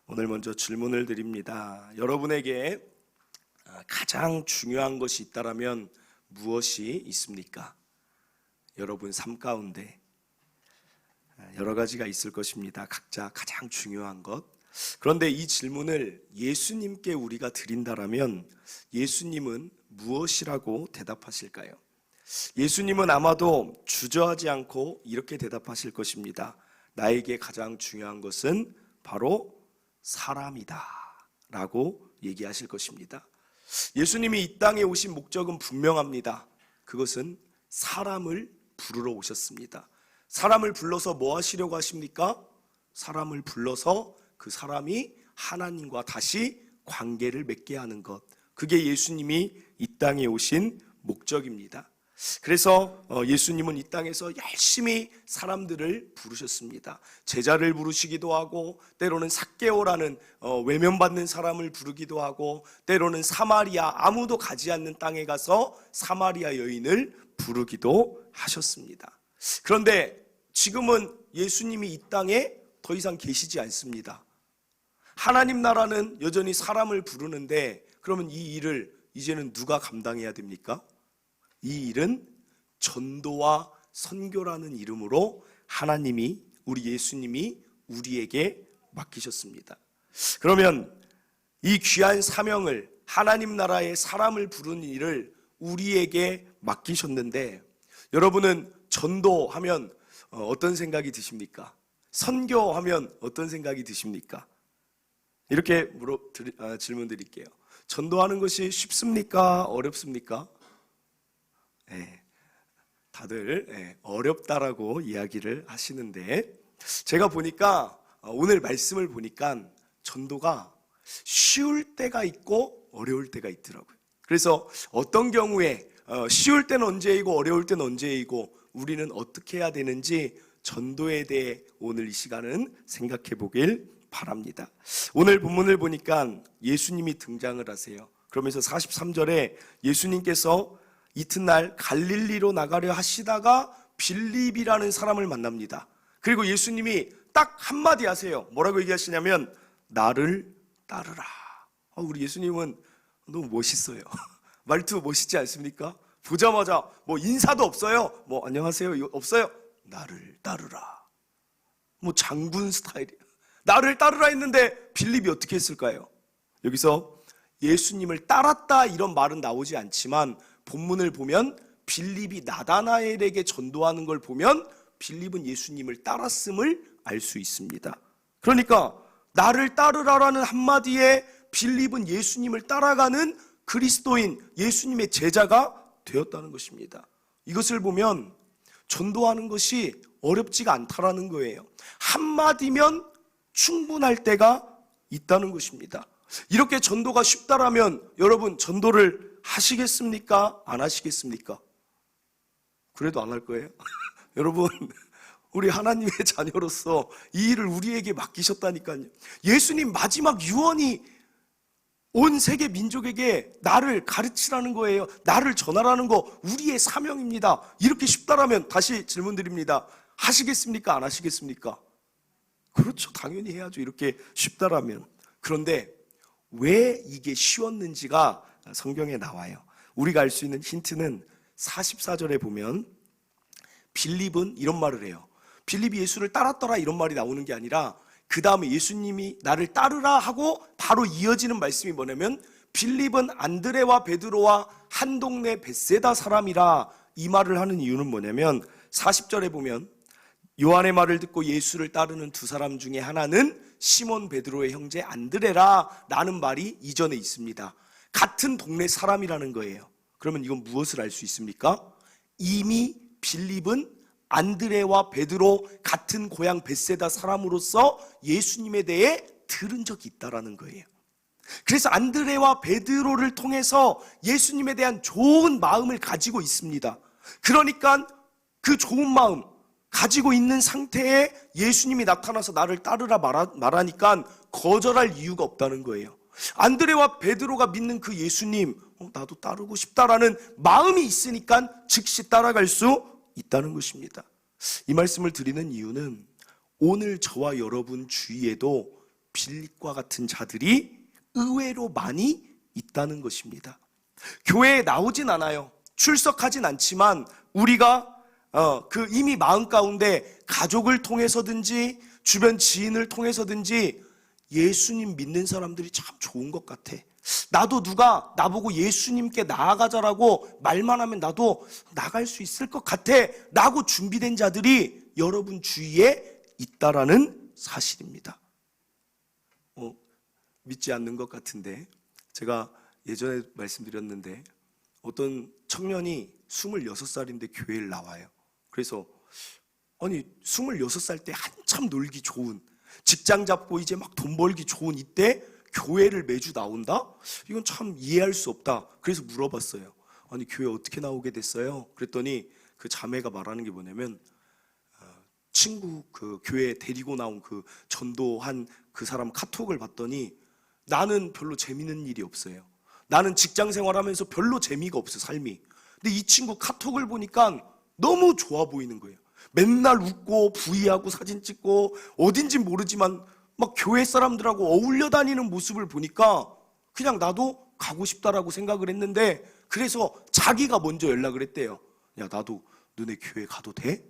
오늘 먼저 질문을 드립니다. 여러분에게 가장 중요한 것이 있다면 무엇이 있습니까? 여러분 삶 가운데 여러 가지가 있을 것입니다. 각자 가장 중요한 것. 그런데 이 질문을 예수님께 우리가 드린다면 예수님은 무엇이라고 대답하실까요? 예수님은 아마도 주저하지 않고 이렇게 대답하실 것입니다. 나에게 가장 중요한 것은 바로 사람이다 라고 얘기하실 것입니다. 예수님이 이 땅에 오신 목적은 분명합니다. 그것은 사람을 부르러 오셨습니다. 사람을 불러서 뭐 하시려고 하십니까? 사람을 불러서 그 사람이 하나님과 다시 관계를 맺게 하는 것, 그게 예수님이 이 땅에 오신 목적입니다. 그래서 예수님은 이 땅에서 열심히 사람들을 부르셨습니다. 제자를 부르시기도 하고, 때로는 삭개오라는 외면받는 사람을 부르기도 하고, 때로는 사마리아, 아무도 가지 않는 땅에 가서 사마리아 여인을 부르기도 하셨습니다. 그런데 지금은 예수님이 이 땅에 더 이상 계시지 않습니다. 하나님 나라는 여전히 사람을 부르는데, 그러면 이 일을 이제는 누가 감당해야 됩니까? 이 일은 전도와 선교라는 이름으로 하나님이, 우리 예수님이 우리에게 맡기셨습니다. 그러면 이 귀한 사명을, 하나님 나라의 사람을 부르는 일을 우리에게 맡기셨는데, 여러분은 전도하면 어떤 생각이 드십니까? 선교하면 어떤 생각이 드십니까? 이렇게 질문 드릴게요. 전도하는 것이 쉽습니까? 어렵습니까? 네, 다들 어렵다라고 이야기를 하시는데, 제가 보니까 오늘 말씀을 보니까 전도가 쉬울 때가 있고 어려울 때가 있더라고요. 그래서 어떤 경우에 쉬울 때는 언제이고 어려울 때는 언제이고 우리는 어떻게 해야 되는지 전도에 대해 오늘 이 시간은 생각해 보길 바랍니다. 오늘 본문을 보니까 예수님이 등장을 하세요. 그러면서 43절에 예수님께서 이튿날 갈릴리로 나가려 하시다가 빌립이라는 사람을 만납니다. 그리고 예수님이 딱 한마디 하세요. 뭐라고 얘기하시냐면 나를 따르라. 우리 예수님은 너무 멋있어요. 말투 멋있지 않습니까? 보자마자 뭐 인사도 없어요. 뭐 안녕하세요 이거 없어요. 나를 따르라. 뭐 장군 스타일이에요. 나를 따르라 했는데 빌립이 어떻게 했을까요? 여기서 예수님을 따랐다 이런 말은 나오지 않지만 본문을 보면 빌립이 나다나엘에게 전도하는 걸 보면 빌립은 예수님을 따랐음을 알 수 있습니다. 그러니까 나를 따르라라는 한마디에 빌립은 예수님을 따라가는 그리스도인, 예수님의 제자가 되었다는 것입니다. 이것을 보면 전도하는 것이 어렵지가 않다라는 거예요. 한마디면 충분할 때가 있다는 것입니다. 이렇게 전도가 쉽다라면 여러분 전도를 하시겠습니까? 안 하시겠습니까? 그래도 안 할 거예요? 여러분, 우리 하나님의 자녀로서 이 일을 우리에게 맡기셨다니까요. 예수님 마지막 유언이 온 세계 민족에게 나를 가르치라는 거예요. 나를 전하라는 거 우리의 사명입니다. 이렇게 쉽다라면 다시 질문 드립니다. 하시겠습니까? 안 하시겠습니까? 그렇죠. 당연히 해야죠. 이렇게 쉽다라면. 그런데 왜 이게 쉬웠는지가 성경에 나와요. 우리가 알 수 있는 힌트는 44절에 보면 빌립은 이런 말을 해요. 빌립이 예수를 따랐더라 이런 말이 나오는 게 아니라 그 다음에 예수님이 나를 따르라 하고 바로 이어지는 말씀이 뭐냐면 빌립은 안드레와 베드로와 한 동네 벳세다 사람이라, 이 말을 하는 이유는 뭐냐면 40절에 보면 요한의 말을 듣고 예수를 따르는 두 사람 중에 하나는 시몬 베드로의 형제 안드레라 라는 말이 이전에 있습니다. 같은 동네 사람이라는 거예요. 그러면 이건 무엇을 알 수 있습니까? 이미 빌립은 안드레와 베드로 같은 고향 벳세다 사람으로서 예수님에 대해 들은 적이 있다라는 거예요. 그래서 안드레와 베드로를 통해서 예수님에 대한 좋은 마음을 가지고 있습니다. 그러니까 그 좋은 마음 가지고 있는 상태에 예수님이 나타나서 나를 따르라 말하니까 거절할 이유가 없다는 거예요. 안드레와 베드로가 믿는 그 예수님, 나도 따르고 싶다라는 마음이 있으니까 즉시 따라갈 수 있다는 것입니다. 이 말씀을 드리는 이유는 오늘 저와 여러분 주위에도 빌립과 같은 자들이 의외로 많이 있다는 것입니다. 교회에 나오진 않아요. 출석하진 않지만 우리가 이미 마음 가운데 가족을 통해서든지 주변 지인을 통해서든지 예수님 믿는 사람들이 참 좋은 것 같아. 나도 누가 나보고 예수님께 나아가자라고 말만 하면 나도 나갈 수 있을 것 같아 라고 준비된 자들이 여러분 주위에 있다라는 사실입니다. 믿지 않는 것 같은데, 제가 예전에 말씀드렸는데 어떤 청년이 26살인데 교회를 나와요. 그래서 아니 26살 때 한참 놀기 좋은, 직장 잡고 이제 막 돈 벌기 좋은 이때 교회를 매주 나온다? 이건 참 이해할 수 없다. 그래서 물어봤어요. 아니 교회 어떻게 나오게 됐어요? 그랬더니 그 자매가 말하는 게 뭐냐면, 친구 그 교회에 데리고 나온 그 전도한 그 사람 카톡을 봤더니 나는 별로 재밌는 일이 없어요. 나는 직장 생활하면서 별로 재미가 없어 삶이. 근데 이 친구 카톡을 보니까 너무 좋아 보이는 거예요. 맨날 웃고 부위하고 사진 찍고 어딘진 모르지만 막 교회 사람들하고 어울려 다니는 모습을 보니까 그냥 나도 가고 싶다라고 생각을 했는데, 그래서 자기가 먼저 연락을 했대요. 야 나도 너네 교회 가도 돼?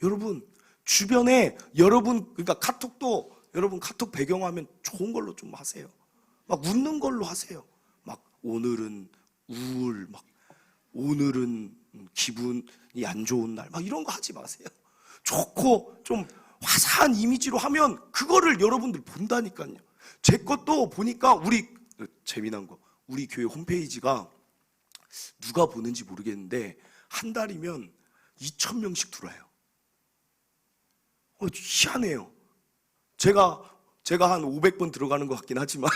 여러분 주변에 여러분, 그러니까 카톡도 여러분 카톡 배경화면 좋은 걸로 좀 하세요. 막 웃는 걸로 하세요. 막 오늘은 우울, 막 오늘은 기분이 안 좋은 날, 막 이런 거 하지 마세요. 좋고 좀 화사한 이미지로 하면 그거를 여러분들 본다니까요. 제 것도 보니까 재미난 거, 우리 교회 홈페이지가 누가 보는지 모르겠는데 한 달이면 2,000명씩 들어와요. 희한해요. 제가 한 500번 들어가는 것 같긴 하지만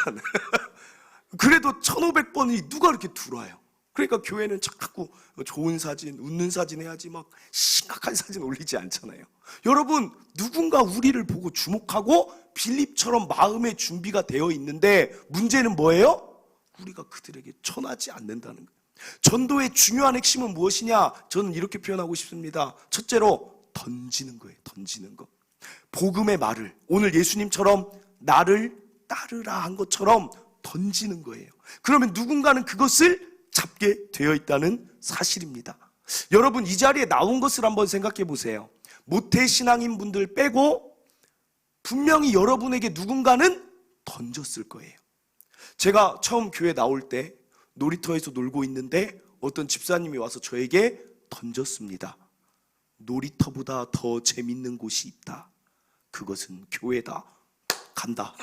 그래도 1,500번이 누가 이렇게 들어와요. 그러니까 교회는 자꾸 좋은 사진, 웃는 사진 해야지 막 심각한 사진 올리지 않잖아요. 여러분 누군가 우리를 보고 주목하고 빌립처럼 마음의 준비가 되어 있는데, 문제는 뭐예요? 우리가 그들에게 전하지 않는다는 거예요. 전도의 중요한 핵심은 무엇이냐? 저는 이렇게 표현하고 싶습니다. 첫째로 던지는 거예요. 던지는 거. 복음의 말을 오늘 예수님처럼 나를 따르라 한 것처럼 던지는 거예요. 그러면 누군가는 그것을 잡게 되어 있다는 사실입니다. 여러분 이 자리에 나온 것을 한번 생각해 보세요. 모태신앙인 분들 빼고 분명히 여러분에게 누군가는 던졌을 거예요. 제가 처음 교회 나올 때 놀이터에서 놀고 있는데 어떤 집사님이 와서 저에게 던졌습니다. 놀이터보다 더 재밌는 곳이 있다. 그것은 교회다. 간다.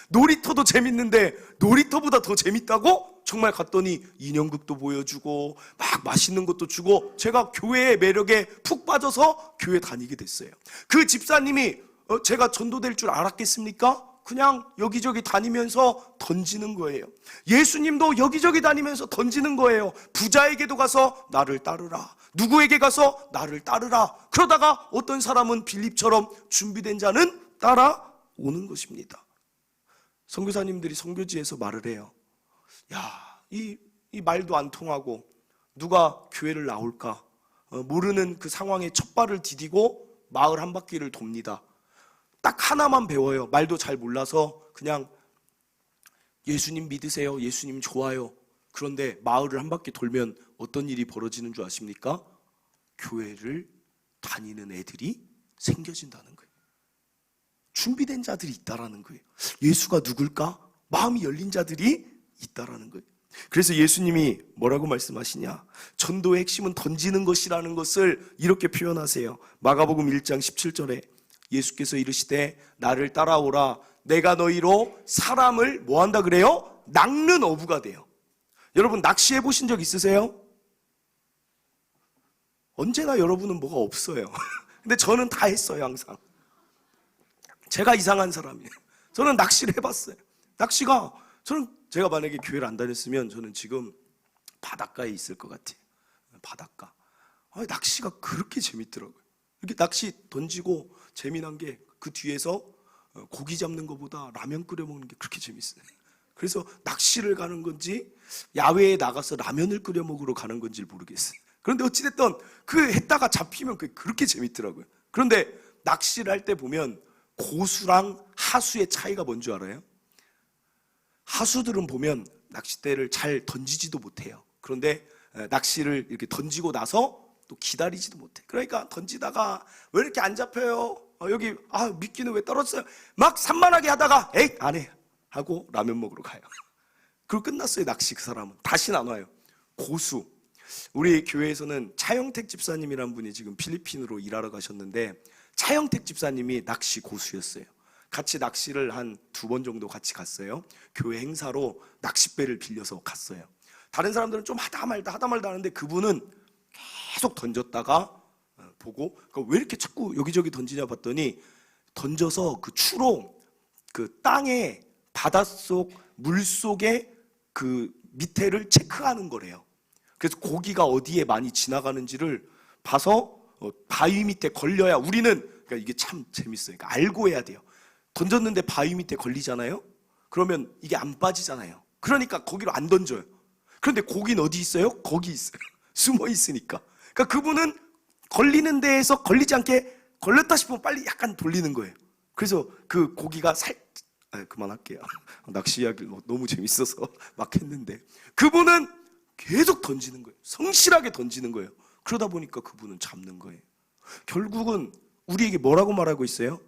놀이터도 재밌는데 놀이터보다 더 재밌다고? 정말 갔더니 인형극도 보여주고 막 맛있는 것도 주고 제가 교회의 매력에 푹 빠져서 교회 다니게 됐어요. 그 집사님이 제가 전도될 줄 알았겠습니까? 그냥 여기저기 다니면서 던지는 거예요. 예수님도 여기저기 다니면서 던지는 거예요. 부자에게도 가서 나를 따르라. 누구에게 가서 나를 따르라. 그러다가 어떤 사람은 빌립처럼 준비된 자는 따라오는 것입니다. 선교사님들이 선교지에서 말을 해요. 야, 이 말도 안 통하고 누가 교회를 나올까? 모르는 그 상황에 첫 발을 디디고 마을 한 바퀴를 돕니다. 딱 하나만 배워요. 말도 잘 몰라서 그냥 예수님 믿으세요. 예수님 좋아요. 그런데 마을을 한 바퀴 돌면 어떤 일이 벌어지는 줄 아십니까? 교회를 다니는 애들이 생겨진다는 거예요. 준비된 자들이 있다라는 거예요. 예수가 누굴까? 마음이 열린 자들이 있다라는 거예요. 그래서 예수님이 뭐라고 말씀하시냐? 전도의 핵심은 던지는 것이라는 것을 이렇게 표현하세요. 마가복음 1장 17절에 예수께서 이르시되 나를 따라오라. 내가 너희로 사람을 뭐 한다 그래요? 낚는 어부가 돼요. 여러분 낚시해 보신 적 있으세요? 언제나 여러분은 뭐가 없어요. 근데 저는 다 했어요. 항상 제가 이상한 사람이에요. 저는 낚시를 해봤어요. 제가 만약에 교회를 안 다녔으면 저는 지금 바닷가에 있을 것 같아요. 바닷가. 낚시가 그렇게 재밌더라고요. 이렇게 낚시 던지고 재미난 게 그 뒤에서 고기 잡는 것보다 라면 끓여 먹는 게 그렇게 재밌어요. 그래서 낚시를 가는 건지 야외에 나가서 라면을 끓여 먹으러 가는 건지 모르겠어요. 그런데 어찌됐든 그 했다가 잡히면 그게 그렇게 재밌더라고요. 그런데 낚시를 할 때 보면 고수랑 하수의 차이가 뭔지 알아요? 하수들은 보면 낚싯대를 잘 던지지도 못해요. 그런데 낚시를 이렇게 던지고 나서 또 기다리지도 못해. 그러니까 던지다가 왜 이렇게 안 잡혀요? 여기 미끼는 왜 떨어졌어요? 막 산만하게 하다가 에이 안 해 하고 라면 먹으러 가요. 그리고 끝났어요. 낚시. 그 사람은 다시는 안 와요. 고수. 우리 교회에서는 차영택 집사님이란 분이 지금 필리핀으로 일하러 가셨는데, 차영택 집사님이 낚시 고수였어요. 같이 낚시를 한 2번 정도 같이 갔어요. 교회 행사로 낚싯배를 빌려서 갔어요. 다른 사람들은 좀 하다 말다 하는데 그분은 계속 던졌다가 보고 왜 이렇게 자꾸 여기저기 던지냐 봤더니, 던져서 그 추로 그 땅에 바닷속 물속에 그 밑에를 체크하는 거래요. 그래서 고기가 어디에 많이 지나가는지를 봐서 바위 밑에 걸려야 우리는, 그러니까 이게 참 재밌어요. 그러니까 알고 해야 돼요. 던졌는데 바위 밑에 걸리잖아요. 그러면 이게 안 빠지잖아요. 그러니까 거기로 안 던져요. 그런데 고기는 어디 있어요? 거기 있어요. 숨어 있으니까. 그러니까 그분은 걸리는 데에서 걸리지 않게 걸렸다 싶으면 빨리 약간 돌리는 거예요. 그래서 그 고기가 그만할게요. 낚시 이야기 너무 재밌어서 막 했는데, 그분은 계속 던지는 거예요. 성실하게 던지는 거예요. 그러다 보니까 그분은 잡는 거예요. 결국은 우리에게 뭐라고 말하고 있어요?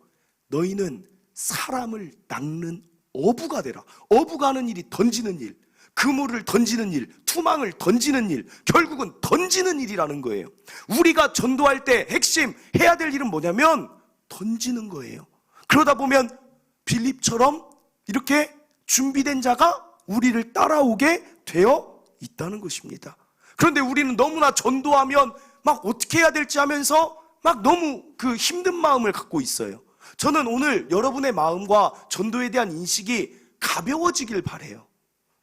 너희는 사람을 낚는 어부가 되라. 어부가 하는 일이 던지는 일, 그물을 던지는 일, 투망을 던지는 일, 결국은 던지는 일이라는 거예요. 우리가 전도할 때 핵심 해야 될 일은 뭐냐면 던지는 거예요. 그러다 보면 빌립처럼 이렇게 준비된 자가 우리를 따라오게 되어 있다는 것입니다. 그런데 우리는 너무나 전도하면 막 어떻게 해야 될지 하면서 막 너무 그 힘든 마음을 갖고 있어요. 저는 오늘 여러분의 마음과 전도에 대한 인식이 가벼워지길 바라요.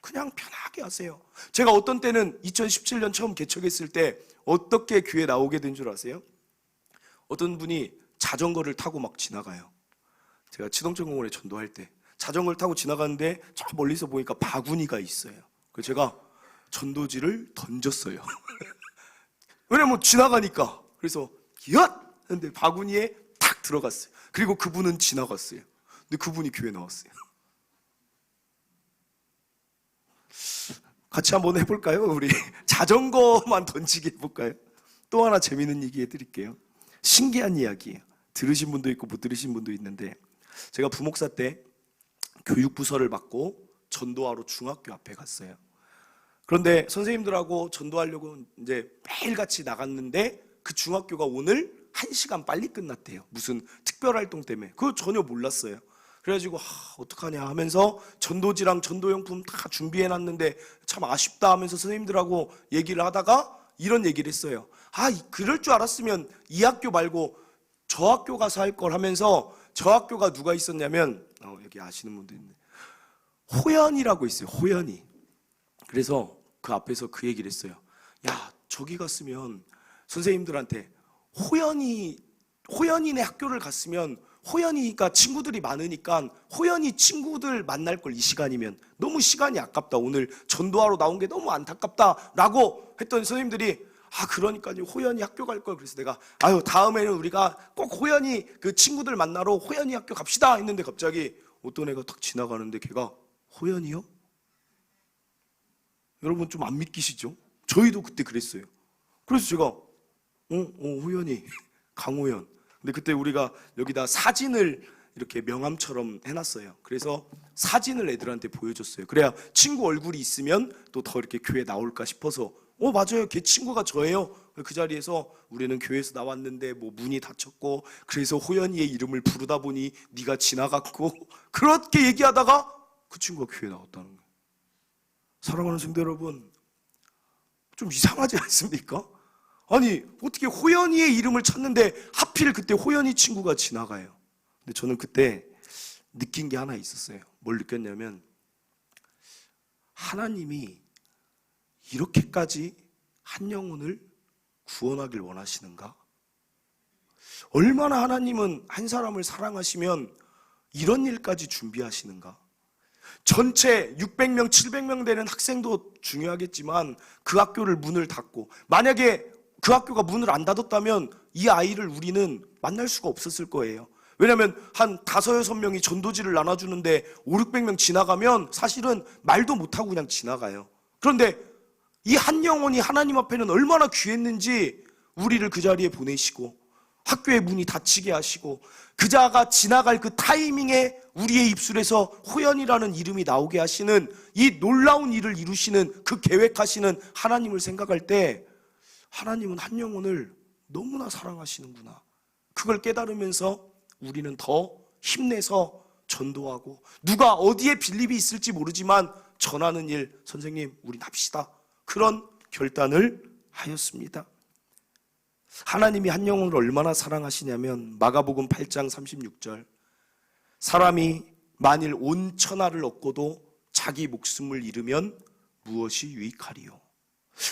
그냥 편하게 하세요. 제가 어떤 때는 2017년 처음 개척했을 때 어떻게 교회 나오게 된 줄 아세요? 어떤 분이 자전거를 타고 막 지나가요. 제가 치동천공원에 전도할 때 자전거를 타고 지나가는데 저 멀리서 보니까 바구니가 있어요. 그래서 제가 전도지를 던졌어요. 왜냐면 지나가니까. 그래서 엿! 했는데 바구니에 탁 들어갔어요. 그리고 그분은 지나갔어요. 근데 그분이 교회 나왔어요. 같이 한번 해볼까요? 우리 자전거만 던지기 해볼까요? 또 하나 재미있는 얘기 해드릴게요. 신기한 이야기예요. 들으신 분도 있고 못 들으신 분도 있는데, 제가 부목사 때 교육부서를 맡고 전도하러 중학교 앞에 갔어요. 그런데 선생님들하고 전도하려고 이제 매일같이 나갔는데 그 중학교가 오늘 1시간 빨리 끝났대요. 무슨 특별활동 때문에. 그거 전혀 몰랐어요. 그래가지고 어떡하냐 하면서 전도지랑 전도용품 다 준비해놨는데 참 아쉽다 하면서 선생님들하고 얘기를 하다가 이런 얘기를 했어요. 그럴 줄 알았으면 이 학교 말고 저 학교 가서 할 걸 하면서, 저 학교가 누가 있었냐면 여기 아시는 분도 있는데 호연이라고 있어요. 호연이. 그래서 그 앞에서 그 얘기를 했어요. 야, 저기 갔으면 선생님들한테 호연이네 학교를 갔으면 호연이가 친구들이 많으니까 호연이 친구들 만날 걸, 이 시간이면 너무 시간이 아깝다, 오늘 전도하러 나온 게 너무 안타깝다 라고 했더니 선생님들이 그러니까요, 호연이 학교 갈 걸. 그래서 내가 다음에는 우리가 꼭 호연이 그 친구들 만나러 호연이 학교 갑시다 했는데, 갑자기 어떤 애가 탁 지나가는데 걔가 호연이요? 여러분 좀 안 믿기시죠? 저희도 그때 그랬어요. 그래서 제가 호연이 강호연. 근데 그때 우리가 여기다 사진을 이렇게 명함처럼 해놨어요. 그래서 사진을 애들한테 보여줬어요. 그래야 친구 얼굴이 있으면 또 더 이렇게 교회 나올까 싶어서 맞아요, 걔 친구가 저예요. 그 자리에서 우리는 교회에서 나왔는데 뭐 문이 닫혔고 그래서 호연이의 이름을 부르다 보니 네가 지나갔고 그렇게 얘기하다가 그 친구가 교회에 나왔다는 거예요. 사랑하는 성도 여러분, 좀 이상하지 않습니까? 아니 어떻게 호연이의 이름을 찾는데 하필 그때 호연이 친구가 지나가요. 근데 저는 그때 느낀 게 하나 있었어요. 뭘 느꼈냐면, 하나님이 이렇게까지 한 영혼을 구원하길 원하시는가? 얼마나 하나님은 한 사람을 사랑하시면 이런 일까지 준비하시는가? 전체 600명, 700명 되는 학생도 중요하겠지만 그 학교를 문을 닫고, 만약에 그 학교가 문을 안 닫았다면 이 아이를 우리는 만날 수가 없었을 거예요. 왜냐하면 한 5-6명이 전도지를 나눠주는데 500-600명 지나가면 사실은 말도 못하고 그냥 지나가요. 그런데 이 한 영혼이 하나님 앞에는 얼마나 귀했는지 우리를 그 자리에 보내시고 학교의 문이 닫히게 하시고 그자가 지나갈 그 타이밍에 우리의 입술에서 호연이라는 이름이 나오게 하시는 이 놀라운 일을 이루시는 그 계획하시는 하나님을 생각할 때 하나님은 한 영혼을 너무나 사랑하시는구나. 그걸 깨달으면서 우리는 더 힘내서 전도하고 누가 어디에 빌립이 있을지 모르지만 전하는 일, 선생님 우리 합시다. 그런 결단을 하였습니다. 하나님이 한 영혼을 얼마나 사랑하시냐면 마가복음 8장 36절 사람이 만일 온 천하를 얻고도 자기 목숨을 잃으면 무엇이 유익하리요.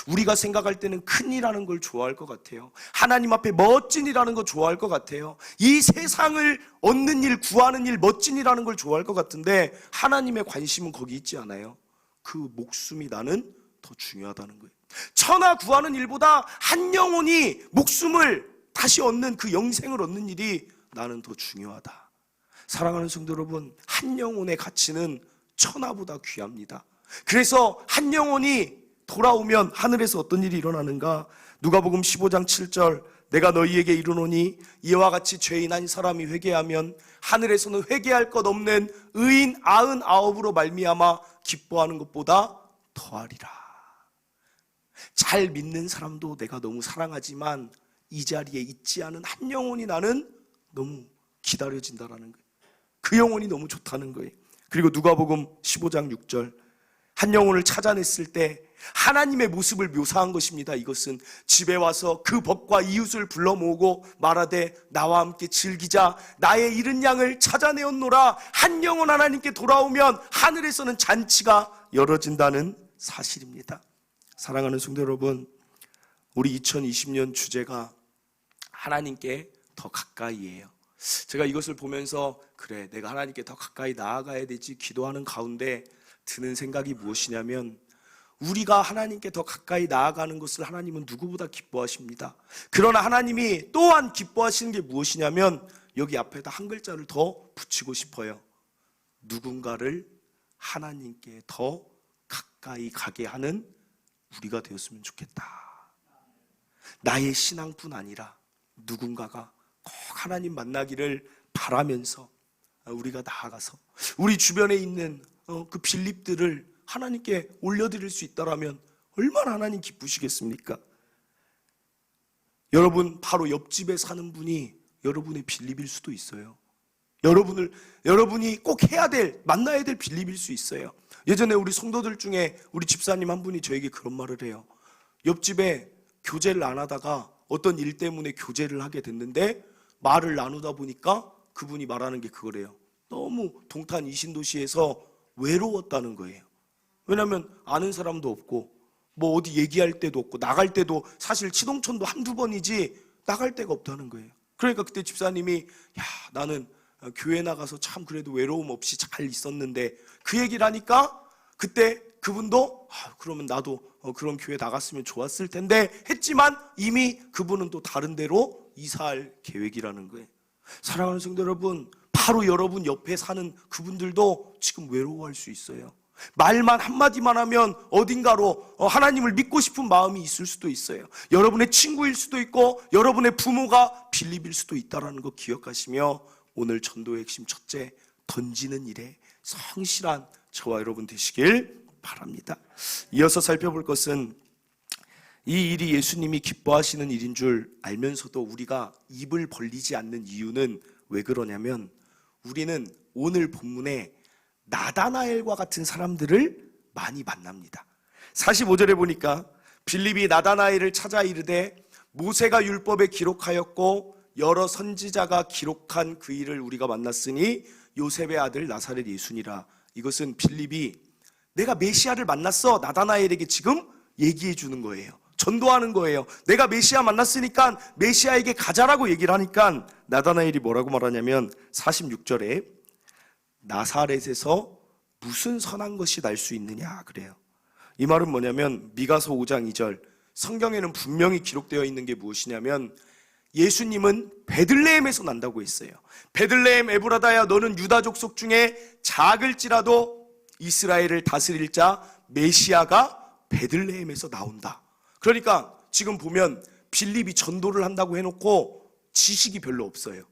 우리가 생각할 때는 큰일하는 걸 좋아할 것 같아요. 하나님 앞에 멋진 일하는 거 좋아할 것 같아요. 이 세상을 얻는 일, 구하는 일, 멋진 일하는 걸 좋아할 것 같은데 하나님의 관심은 거기 있지 않아요. 그 목숨이 나는 더 중요하다는 거예요. 천하 구하는 일보다 한 영혼이 목숨을 다시 얻는 그 영생을 얻는 일이 나는 더 중요하다. 사랑하는 성도 여러분, 한 영혼의 가치는 천하보다 귀합니다. 그래서 한 영혼이 돌아오면 하늘에서 어떤 일이 일어나는가? 누가복음 15장 7절 내가 너희에게 이르노니 이와 같이 죄인 한 사람이 회개하면 하늘에서는 회개할 것 없는 의인 99으로 말미암아 기뻐하는 것보다 더하리라. 잘 믿는 사람도 내가 너무 사랑하지만 이 자리에 있지 않은 한 영혼이 나는 너무 기다려진다라는 거예요. 그 영혼이 너무 좋다는 거예요. 그리고 누가복음 15장 6절 한 영혼을 찾아냈을 때 하나님의 모습을 묘사한 것입니다. 이것은 집에 와서 그 벗과 이웃을 불러 모으고 말하되 나와 함께 즐기자. 나의 잃은 양을 찾아내었노라. 한 영혼 하나님께 돌아오면 하늘에서는 잔치가 열어진다는 사실입니다. 사랑하는 성도 여러분, 우리 2020년 주제가 하나님께 더 가까이예요. 제가 이것을 보면서 그래 내가 하나님께 더 가까이 나아가야 되지 기도하는 가운데 드는 생각이 무엇이냐면 우리가 하나님께 더 가까이 나아가는 것을 하나님은 누구보다 기뻐하십니다. 그러나 하나님이 또한 기뻐하시는 게 무엇이냐면 여기 앞에다 한 글자를 더 붙이고 싶어요. 누군가를 하나님께 더 가까이 가게 하는 우리가 되었으면 좋겠다. 나의 신앙뿐 아니라 누군가가 꼭 하나님 만나기를 바라면서 우리가 나아가서 우리 주변에 있는 그 빌립들을 하나님께 올려드릴 수 있다라면 얼마나 하나님 기쁘시겠습니까? 여러분 바로 옆집에 사는 분이 여러분의 빌립일 수도 있어요. 여러분이 꼭 해야 될, 만나야 될 빌립일 수 있어요. 예전에 우리 성도들 중에 우리 집사님 한 분이 저에게 그런 말을 해요. 옆집에 교제를 안 하다가 어떤 일 때문에 교제를 하게 됐는데 말을 나누다 보니까 그분이 말하는 게 그거래요. 너무 동탄 이신도시에서 외로웠다는 거예요. 왜냐하면 아는 사람도 없고 뭐 어디 얘기할 데도 없고 나갈 때도 사실 치동천도 한두 번이지 나갈 데가 없다는 거예요. 그러니까 그때 집사님이 야 나는 교회 나가서 참 그래도 외로움 없이 잘 있었는데 그 얘기를 하니까 그때 그분도 그러면 나도 그런 교회 나갔으면 좋았을 텐데 했지만 이미 그분은 또 다른 데로 이사할 계획이라는 거예요. 사랑하는 성도 여러분, 바로 여러분 옆에 사는 그분들도 지금 외로워할 수 있어요. 말만 한마디만 하면 어딘가로 하나님을 믿고 싶은 마음이 있을 수도 있어요. 여러분의 친구일 수도 있고 여러분의 부모가 빌립일 수도 있다는 거 기억하시며 오늘 전도의 핵심 첫째, 던지는 일에 성실한 저와 여러분 되시길 바랍니다. 이어서 살펴볼 것은 이 일이 예수님이 기뻐하시는 일인 줄 알면서도 우리가 입을 벌리지 않는 이유는 왜 그러냐면 우리는 오늘 본문에 나다나엘과 같은 사람들을 많이 만납니다. 45절에 보니까 빌립이 나다나엘을 찾아 이르되 모세가 율법에 기록하였고 여러 선지자가 기록한 그 일을 우리가 만났으니 요셉의 아들 나사렛 예수니라. 이것은 빌립이 내가 메시아를 만났어 나다나엘에게 지금 얘기해 주는 거예요. 전도하는 거예요. 내가 메시아 만났으니까 메시아에게 가자라고 얘기를 하니까 나다나엘이 뭐라고 말하냐면 46절에 나사렛에서 무슨 선한 것이 날 수 있느냐 그래요. 이 말은 뭐냐면 미가서 5장 2절 성경에는 분명히 기록되어 있는 게 무엇이냐면 예수님은 베들레헴에서 난다고 했어요. 베들레헴 에브라다야, 너는 유다 족속 중에 작을지라도 이스라엘을 다스릴 자 메시아가 베들레헴에서 나온다. 그러니까 지금 보면 빌립이 전도를 한다고 해놓고 지식이 별로 없어요.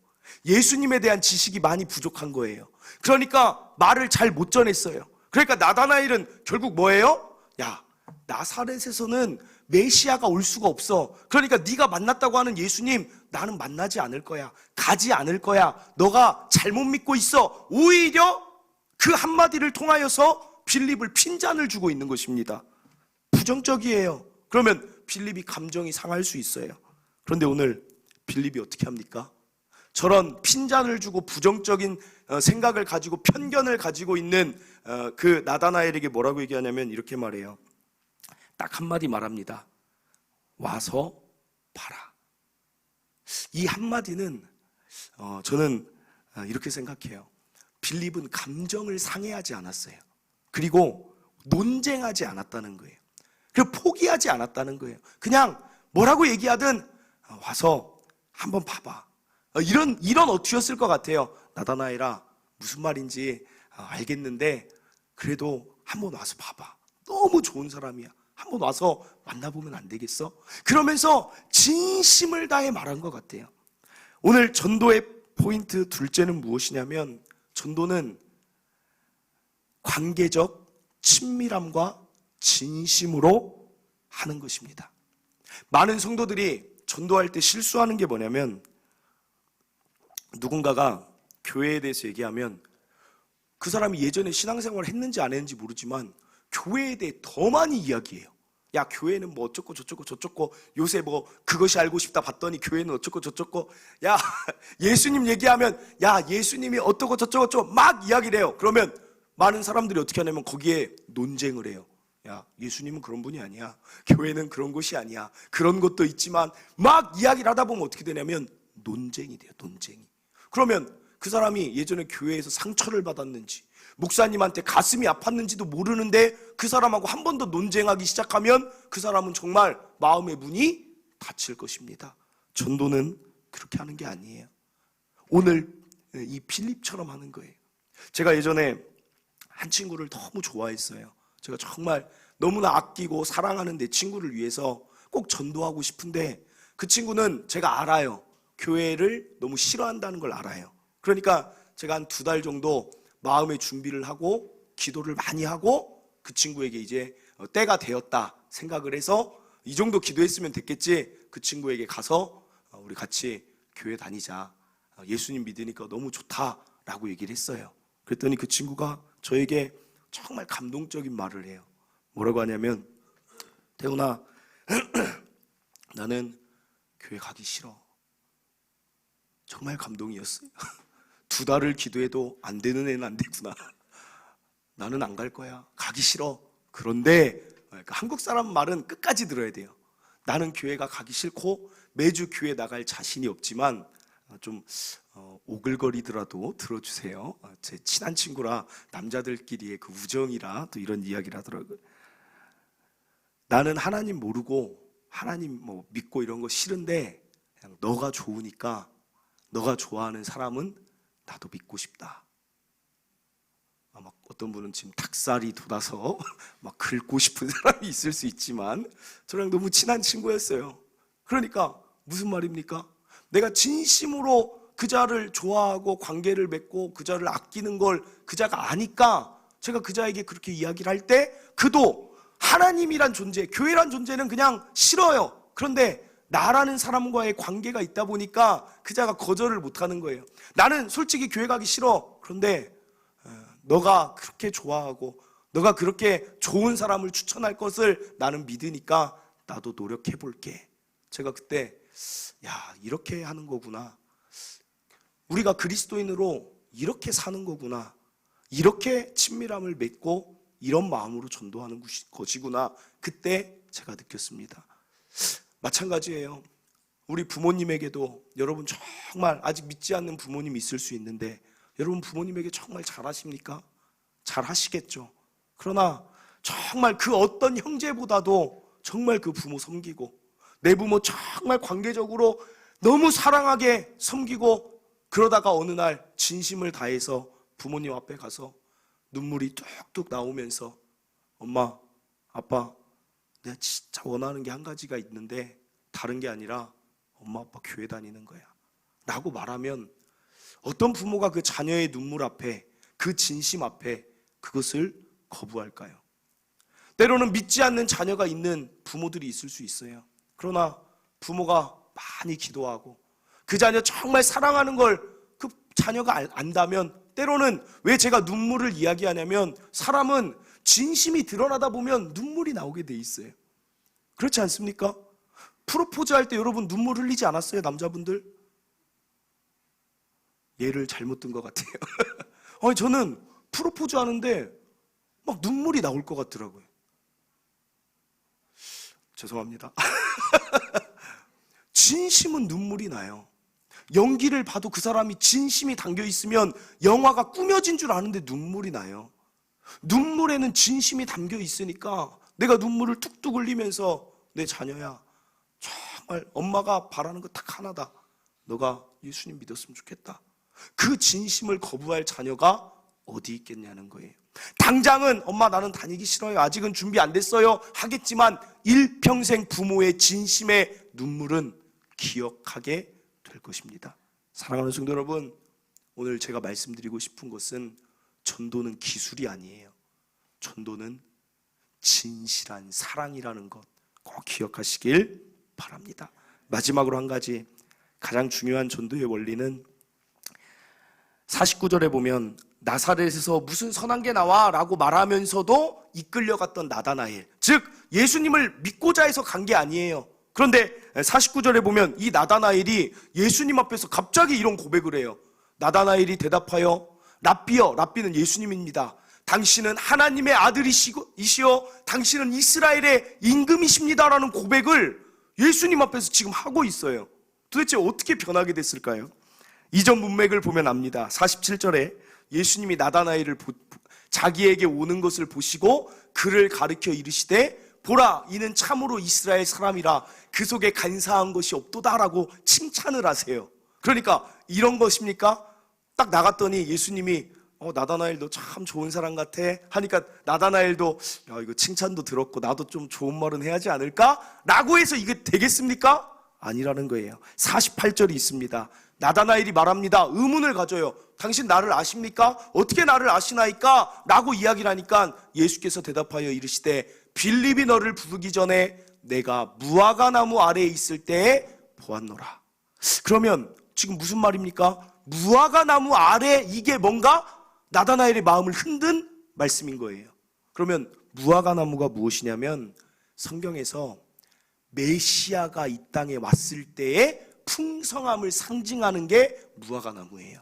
예수님에 대한 지식이 많이 부족한 거예요. 그러니까 말을 잘 못 전했어요. 그러니까 나다나엘은 결국 뭐예요? 야, 나사렛에서는 메시아가 올 수가 없어. 그러니까 네가 만났다고 하는 예수님 나는 만나지 않을 거야. 가지 않을 거야. 너가 잘못 믿고 있어. 오히려 그 한마디를 통하여서 빌립을 핀잔을 주고 있는 것입니다. 부정적이에요. 그러면 빌립이 감정이 상할 수 있어요. 그런데 오늘 빌립이 어떻게 합니까? 저런 핀잔을 주고 부정적인 생각을 가지고 편견을 가지고 있는 그 나다나엘에게 뭐라고 얘기하냐면 이렇게 말해요. 딱 한마디 말합니다. 와서 봐라. 이 한마디는 저는 이렇게 생각해요. 빌립은 감정을 상해하지 않았어요. 그리고 논쟁하지 않았다는 거예요. 그리고 포기하지 않았다는 거예요. 그냥 뭐라고 얘기하든 와서 한번 봐봐. 이런 어투였을 것 같아요. 나다나엘아, 무슨 말인지 알겠는데 그래도 한번 와서 봐봐. 너무 좋은 사람이야. 한번 와서 만나보면 안 되겠어? 그러면서 진심을 다해 말한 것 같아요. 오늘 전도의 포인트 둘째는 무엇이냐면, 전도는 관계적 친밀함과 진심으로 하는 것입니다. 많은 성도들이 전도할 때 실수하는 게 뭐냐면, 누군가가 교회에 대해서 얘기하면 그 사람이 예전에 신앙생활을 했는지 안 했는지 모르지만 교회에 대해 더 많이 이야기해요. 야, 교회는 뭐 어쩌고 저쩌고 저쩌고, 요새 뭐 그것이 알고 싶다 봤더니 교회는 어쩌고 저쩌고, 야 예수님 얘기하면 야 예수님이 어떠고 저쩌고 저쩌고 막 이야기를 해요. 그러면 많은 사람들이 어떻게 하냐면 거기에 논쟁을 해요. 야, 예수님은 그런 분이 아니야. 교회는 그런 곳이 아니야. 그런 것도 있지만 막 이야기를 하다 보면 어떻게 되냐면 논쟁이 돼요. 논쟁이. 그러면 그 사람이 예전에 교회에서 상처를 받았는지, 목사님한테 가슴이 아팠는지도 모르는데 그 사람하고 한 번 더 논쟁하기 시작하면 그 사람은 정말 마음의 문이 닫힐 것입니다. 전도는 그렇게 하는 게 아니에요. 오늘 이 빌립처럼 하는 거예요. 제가 예전에 한 친구를 너무 좋아했어요. 제가 정말 너무나 아끼고 사랑하는 내 친구를 위해서 꼭 전도하고 싶은데, 그 친구는 제가 알아요. 교회를 너무 싫어한다는 걸 알아요. 그러니까 제가 한 2달 정도 마음의 준비를 하고 기도를 많이 하고 그 친구에게 이제 때가 되었다 생각을 해서, 이 정도 기도했으면 됐겠지, 그 친구에게 가서 우리 같이 교회 다니자, 예수님 믿으니까 너무 좋다라고 얘기를 했어요. 그랬더니 그 친구가 저에게 정말 감동적인 말을 해요. 뭐라고 하냐면, 태훈아, 나는 교회 가기 싫어. 정말 감동이었어요. 2달을 기도해도 안 되는 애는 안 되구나. 나는 안 갈 거야. 가기 싫어. 그런데 한국 사람 말은 끝까지 들어야 돼요. 나는 교회가 가기 싫고 매주 교회 나갈 자신이 없지만 좀 오글거리더라도 들어주세요. 제 친한 친구라 남자들끼리의 그 우정이라 또 이런 이야기를 하더라고요. 나는 하나님 모르고 하나님 뭐 믿고 이런 거 싫은데 그냥 너가 좋으니까, 너가 좋아하는 사람은 나도 믿고 싶다. 막 어떤 분은 지금 닭살이 돋아서 막 긁고 싶은 사람이 있을 수 있지만 저랑 너무 친한 친구였어요. 그러니까 무슨 말입니까? 내가 진심으로 그 자를 좋아하고 관계를 맺고 그 자를 아끼는 걸 그 자가 아니까 제가 그 자에게 그렇게 이야기를 할 때 그도 하나님이란 존재, 교회란 존재는 그냥 싫어요. 그런데 나라는 사람과의 관계가 있다 보니까 그 자가 거절을 못하는 거예요. 나는 솔직히 교회 가기 싫어. 그런데 너가 그렇게 좋아하고 너가 그렇게 좋은 사람을 추천할 것을 나는 믿으니까 나도 노력해 볼게. 제가 그때 야, 이렇게 하는 거구나. 우리가 그리스도인으로 이렇게 사는 거구나. 이렇게 친밀함을 맺고 이런 마음으로 전도하는 것이구나. 그때 제가 느꼈습니다. 마찬가지예요. 우리 부모님에게도, 여러분 정말 아직 믿지 않는 부모님이 있을 수 있는데 여러분 부모님에게 정말 잘하십니까? 잘하시겠죠. 그러나 정말 그 어떤 형제보다도 정말 그 부모 섬기고, 내 부모 정말 관계적으로 너무 사랑하게 섬기고 그러다가 어느 날 진심을 다해서 부모님 앞에 가서 눈물이 뚝뚝 나오면서 엄마, 아빠, 내가 진짜 원하는 게 한 가지가 있는데 다른 게 아니라 엄마, 아빠 교회 다니는 거야 라고 말하면 어떤 부모가 그 자녀의 눈물 앞에, 그 진심 앞에 그것을 거부할까요? 때로는 믿지 않는 자녀가 있는 부모들이 있을 수 있어요. 그러나 부모가 많이 기도하고 그 자녀 정말 사랑하는 걸 그 자녀가 안다면, 때로는 왜 제가 눈물을 이야기하냐면 사람은 진심이 드러나다 보면 눈물이 나오게 돼 있어요. 그렇지 않습니까? 프로포즈 할 때 여러분 눈물 흘리지 않았어요? 남자분들? 예를 잘못 든 것 같아요. 아니, 저는 프로포즈 하는데 막 눈물이 나올 것 같더라고요. 죄송합니다. 진심은 눈물이 나요. 연기를 봐도 그 사람이 진심이 담겨 있으면 영화가 꾸며진 줄 아는데 눈물이 나요. 눈물에는 진심이 담겨 있으니까 내가 눈물을 뚝뚝 흘리면서 내 자녀야, 정말 엄마가 바라는 거 딱 하나다. 너가 예수님 믿었으면 좋겠다. 그 진심을 거부할 자녀가 어디 있겠냐는 거예요. 당장은 엄마 나는 다니기 싫어요, 아직은 준비 안 됐어요 하겠지만 일평생 부모의 진심의 눈물은 기억하게 될 것입니다. 사랑하는 성도 여러분, 오늘 제가 말씀드리고 싶은 것은 전도는 기술이 아니에요. 전도는 진실한 사랑이라는 것 꼭 기억하시길 바랍니다. 마지막으로 한 가지, 가장 중요한 전도의 원리는 49절에 보면 나사렛에서 무슨 선한 게 나와 라고 말하면서도 이끌려갔던 나다나엘, 즉 예수님을 믿고자 해서 간 게 아니에요. 그런데 49절에 보면 이 나다나엘이 예수님 앞에서 갑자기 이런 고백을 해요. 나다나엘이 대답하여 랍비여, 랍비는 예수님입니다. 당신은 하나님의 아들이시오, 당신은 이스라엘의 임금이십니다라는 고백을 예수님 앞에서 지금 하고 있어요. 도대체 어떻게 변하게 됐을까요? 이전 문맥을 보면 압니다. 47절에 예수님이 나다나엘을 자기에게 오는 것을 보시고 그를 가르쳐 이르시되 보라, 이는 참으로 이스라엘 사람이라 그 속에 간사한 것이 없도다라고 칭찬을 하세요. 그러니까 이런 것입니까? 딱 나갔더니 예수님이 나다나엘 너 참 좋은 사람 같아 하니까 나다나엘도 야, 이거 칭찬도 들었고 나도 좀 좋은 말은 해야지 않을까? 라고 해서 이게 되겠습니까? 아니라는 거예요. 48절이 있습니다. 나다나엘이 말합니다. 의문을 가져요. 당신 나를 아십니까? 어떻게 나를 아시나이까? 라고 이야기를 하니까 예수께서 대답하여 이르시되 빌립이 너를 부르기 전에 내가 무화과 나무 아래에 있을 때에 보았노라. 그러면 지금 무슨 말입니까? 무화과 나무 아래, 이게 뭔가 나다나엘의 마음을 흔든 말씀인 거예요. 그러면 무화과 나무가 무엇이냐면 성경에서 메시아가 이 땅에 왔을 때의 풍성함을 상징하는 게 무화과 나무예요.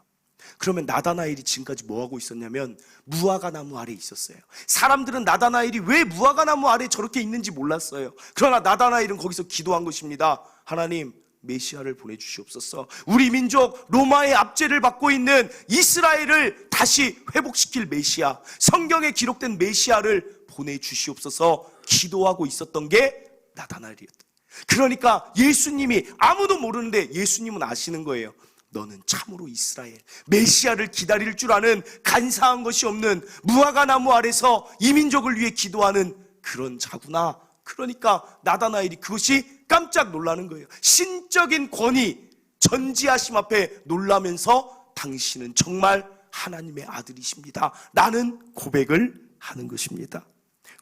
그러면 나다나엘이 지금까지 뭐 하고 있었냐면 무화과 나무 아래에 있었어요. 사람들은 나다나엘이 왜 무화과 나무 아래에 저렇게 있는지 몰랐어요. 그러나 나다나엘은 거기서 기도한 것입니다. 하나님, 메시아를 보내주시옵소서. 우리 민족 로마의 압제를 받고 있는 이스라엘을 다시 회복시킬 메시아, 성경에 기록된 메시아를 보내주시옵소서 기도하고 있었던 게 나다나엘이었다. 그러니까 예수님이, 아무도 모르는데 예수님은 아시는 거예요. 너는 참으로 이스라엘 메시아를 기다릴 줄 아는 간사한 것이 없는 무화과 나무 아래서 이 민족을 위해 기도하는 그런 자구나. 그러니까 나다나엘이 그것이 깜짝 놀라는 거예요. 신적인 권위, 전지하심 앞에 놀라면서 당신은 정말 하나님의 아들이십니다 라는 고백을 하는 것입니다.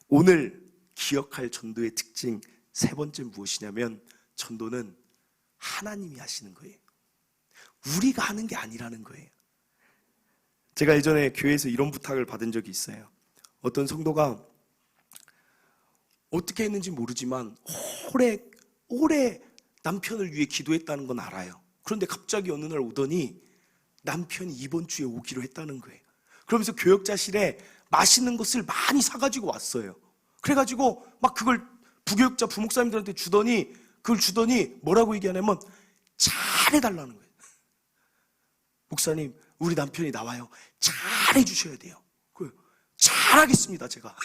오늘 기억할 전도의 특징 세 번째 무엇이냐면 전도는 하나님이 하시는 거예요. 우리가 하는 게 아니라는 거예요. 제가 예전에 교회에서 이런 부탁을 받은 적이 있어요. 어떤 성도가 어떻게 했는지 모르지만 오래 남편을 위해 기도했다는 건 알아요. 그런데 갑자기 어느 날 오더니 남편이 이번 주에 오기로 했다는 거예요. 그러면서 교역자실에 맛있는 것을 많이 사가지고 왔어요. 그래가지고 막 그걸 부교역자 부목사님들한테 주더니, 그걸 주더니 뭐라고 얘기하냐면 잘해달라는 거예요. 목사님, 우리 남편이 나와요. 잘해주셔야 돼요. 잘하겠습니다 제가.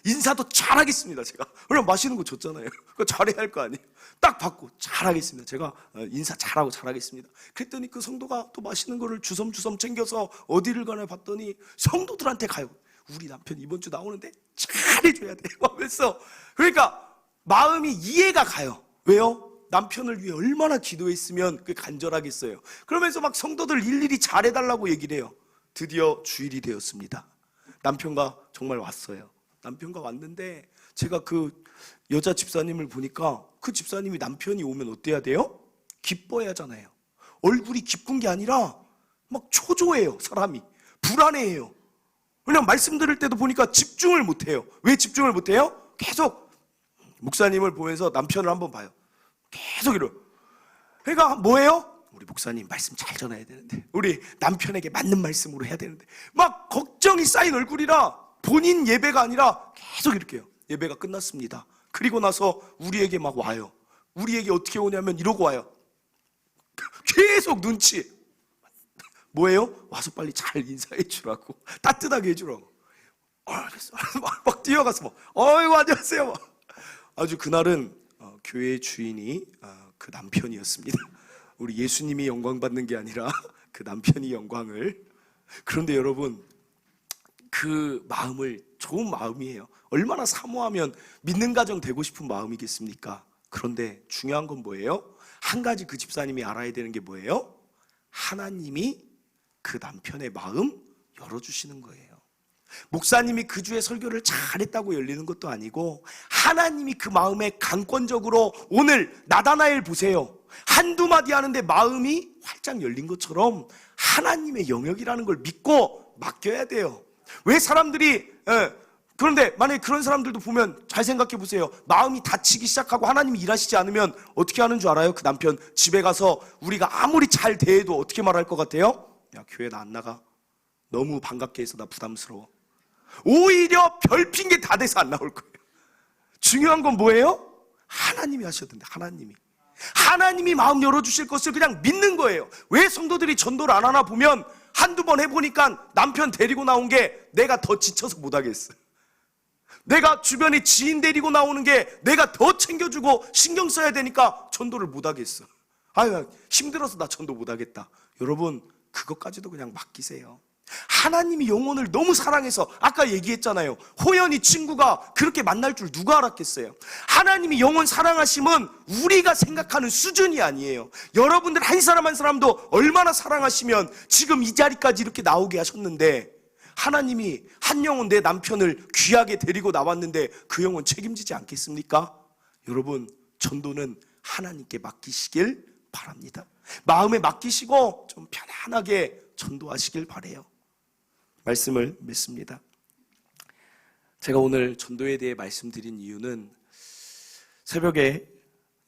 인사도 잘하겠습니다 제가. 왜냐면 맛있는 거 줬잖아요. 그거 잘해야 할 거 아니에요. 딱 받고 잘하겠습니다 제가. 인사 잘하고 잘하겠습니다. 그랬더니 그 성도가 또 맛있는 거를 주섬주섬 챙겨서 어디를 가나 봤더니 성도들한테 가요. 우리 남편 이번 주 나오는데 잘해줘야 돼 하면서. 그러니까 마음이 이해가 가요. 왜요? 남편을 위해 얼마나 기도했으면 그게 간절하겠어요. 그러면서 막 성도들 일일이 잘해달라고 얘기를 해요. 드디어 주일이 되었습니다. 남편과 정말 왔어요. 남편과 왔는데 제가 그 여자 집사님을 보니까 그 집사님이 남편이 오면 어때야 돼요? 기뻐해야 하잖아요. 얼굴이 기쁜 게 아니라 막 초조해요. 사람이 불안해해요. 그냥 말씀 들을 때도 보니까 집중을 못해요. 왜 집중을 못해요? 계속 목사님을 보면서 남편을 한번 봐요. 계속 이래요. 그러니까 뭐예요? 우리 목사님 말씀 잘 전해야 되는데, 우리 남편에게 맞는 말씀으로 해야 되는데, 막 걱정이 쌓인 얼굴이라 본인 예배가 아니라 계속 이렇게 해요. 예배가 끝났습니다. 그리고 나서 우리에게 막 와요. 우리에게 어떻게 오냐면 이러고 와요. 계속 눈치. 뭐예요? 와서 빨리 잘 인사해 주라고, 따뜻하게 해주라고. 알겠어. 막 뛰어가서 막 어이구 안녕하세요. 아주 그날은 교회의 주인이 그 남편이었습니다. 우리 예수님이 영광 받는 게 아니라 그 남편이 영광을. 그런데 여러분, 그 마음을, 좋은 마음이에요. 얼마나 사모하면 믿는 가정 되고 싶은 마음이겠습니까? 그런데 중요한 건 뭐예요? 한 가지 그 집사님이 알아야 되는 게 뭐예요? 하나님이 그 남편의 마음 열어주시는 거예요. 목사님이 그 주에 설교를 잘했다고 열리는 것도 아니고, 하나님이 그 마음에 강권적으로, 오늘 나다나엘 보세요. 한두 마디 하는데 마음이 활짝 열린 것처럼 하나님의 영역이라는 걸 믿고 맡겨야 돼요. 왜 사람들이, 그런데 만약에 그런 사람들도 보면 잘 생각해 보세요. 마음이 다치기 시작하고 하나님이 일하시지 않으면 어떻게 하는 줄 알아요? 그 남편 집에 가서 우리가 아무리 잘 대해도 어떻게 말할 것 같아요? 야, 교회 나 안 나가. 너무 반갑게 해서 나 부담스러워. 오히려 별 핑계 다 대서 안 나올 거예요. 중요한 건 뭐예요? 하나님이 하셨는데, 하나님이 마음 열어주실 것을 그냥 믿는 거예요. 왜 성도들이 전도를 안 하나 보면, 한두 번 해보니까 남편 데리고 나온 게 내가 더 지쳐서 못하겠어. 내가 주변에 지인 데리고 나오는 게 내가 더 챙겨주고 신경 써야 되니까 전도를 못하겠어. 아유, 힘들어서 나 전도 못하겠다. 여러분, 그것까지도 그냥 맡기세요. 하나님이 영혼을 너무 사랑해서, 아까 얘기했잖아요. 호연이 친구가 그렇게 만날 줄 누가 알았겠어요? 하나님이 영혼 사랑하심은 우리가 생각하는 수준이 아니에요. 여러분들 한 사람 한 사람도 얼마나 사랑하시면 지금 이 자리까지 이렇게 나오게 하셨는데, 하나님이 한 영혼, 내 남편을 귀하게 데리고 나왔는데 그 영혼 책임지지 않겠습니까? 여러분, 전도는 하나님께 맡기시길 바랍니다. 마음에 맡기시고 좀 편안하게 전도하시길 바라요. 말씀을 맺습니다. 제가 오늘 전도에 대해 말씀드린 이유는, 새벽에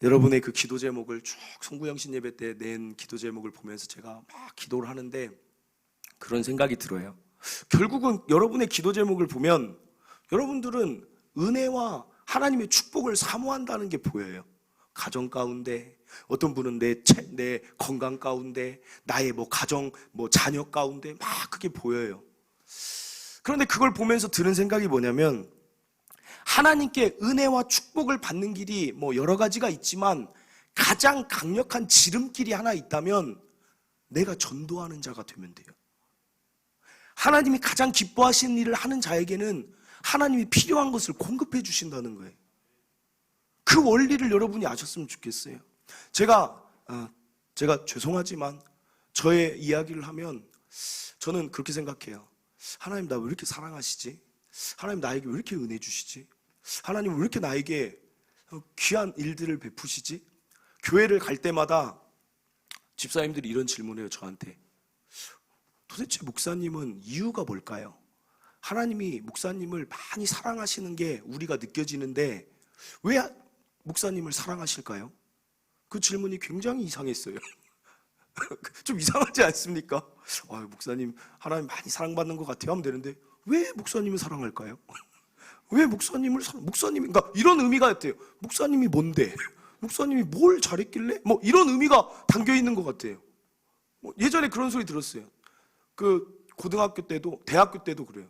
여러분의 그 기도 제목을 쭉 송구영신 예배 때 낸 기도 제목을 보면서 제가 막 기도를 하는데 그런 생각이 들어요. 결국은 여러분의 기도 제목을 보면 여러분들은 은혜와 하나님의 축복을 사모한다는 게 보여요. 가정 가운데, 어떤 분은 내 건강 가운데, 나의 가정, 자녀 가운데 막 그게 보여요. 그런데 그걸 보면서 드는 생각이 뭐냐면, 하나님께 은혜와 축복을 받는 길이 여러 가지가 있지만 가장 강력한 지름길이 하나 있다면 내가 전도하는 자가 되면 돼요. 하나님이 가장 기뻐하시는 일을 하는 자에게는 하나님이 필요한 것을 공급해 주신다는 거예요. 그 원리를 여러분이 아셨으면 좋겠어요. 제가 죄송하지만 저의 이야기를 하면 저는 그렇게 생각해요. 하나님 나 왜 이렇게 사랑하시지? 하나님 나에게 왜 이렇게 은혜 주시지? 하나님 왜 이렇게 나에게 귀한 일들을 베푸시지? 교회를 갈 때마다 집사님들이 이런 질문을 해요, 저한테. 도대체 목사님은 이유가 뭘까요? 하나님이 목사님을 많이 사랑하시는 게 우리가 느껴지는데 왜 목사님을 사랑하실까요? 그 질문이 굉장히 이상했어요. 좀 이상하지 않습니까? 목사님 하나님 많이 사랑받는 것 같아요 하면 되는데 왜 목사님을 사랑할까요? 왜 목사님이 그러니까 이런 의미가 있대요. 목사님이 뭔데? 목사님이 뭘 잘했길래? 이런 의미가 담겨 있는 것 같아요. 예전에 그런 소리 들었어요. 그 고등학교 때도, 대학교 때도 그래요.